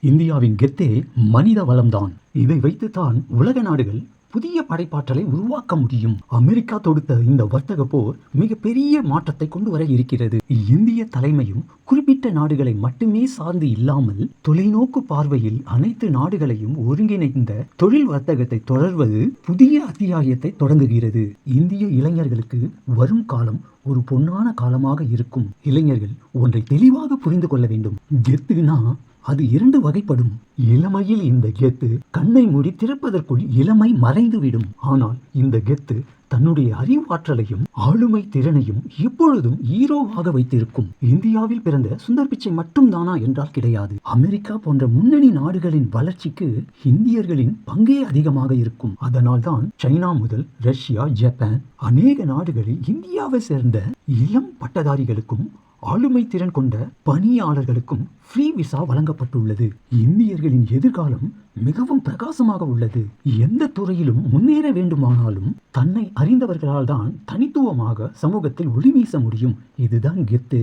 இந்தியாவின் கெத்தே மனித வளம்தான். இதை வைத்துத்தான் உலக நாடுகள் புதிய படைப்பாற்றலை உருவாக்க முடியும். அமெரிக்கா தொடுத்த இந்த வர்த்தக போர் மிகப்பெரிய மாற்றத்தை கொண்டு வர இருக்கிறது. இந்திய தலைமையும் குறிப்பிட்ட நாடுகளை மட்டுமே சார்ந்து இல்லாமல் தொலைநோக்கு பார்வையில் அனைத்து நாடுகளையும் ஒருங்கிணைந்த தொழில் வர்த்தகத்தை தொடர்வது புதிய அத்தியாயத்தை தொடங்குகிறது. இந்திய இளைஞர்களுக்கு வரும் காலம் ஒரு பொன்னான காலமாக இருக்கும். இளைஞர்கள் ஒன்றை தெளிவாக புரிந்து கொள்ள வேண்டும். கெத்துனா அது இரண்டு வகைப்படும். இளமையில் இந்த கெத்து கண்ணை மூடி திறப்பதற்குள் இளமை மறைந்துவிடும். ஆனால் இந்த கெத்து தன்னுடைய அறிவாற்றலையும் ஆளுமை திறனையும் எப்பொழுதும் ஹீரோவாக வைத்திருக்கும். இந்தியாவில் பிறந்த சுந்தர் பிச்சை மட்டும் தானா என்றால் கிடையாது. அமெரிக்கா போன்ற முன்னணி நாடுகளின் வளர்ச்சிக்கு இந்தியர்களின் பங்கே அதிகமாக இருக்கும். அதனால்தான் சைனா முதல் ரஷ்யா, ஜப்பான் அநேக நாடுகளில் இந்தியாவை சேர்ந்த இளம் பட்டதாரிகளுக்கும் ஆளுமை திறன் கொண்ட பணியாளர்களுக்கும் ஃப்ரீ விசா வழங்கப்பட்டுள்ளது. இந்தியர்களின் எதிர்காலம் மிகவும் பிரகாசமாக உள்ளது. எந்த துறையிலும் முன்னேற வேண்டுமானாலும் தன்னை அறிந்தவர்களால் தான் தனித்துவமாக சமூகத்தில் ஒளி வீச முடியும். இதுதான் கெத்து.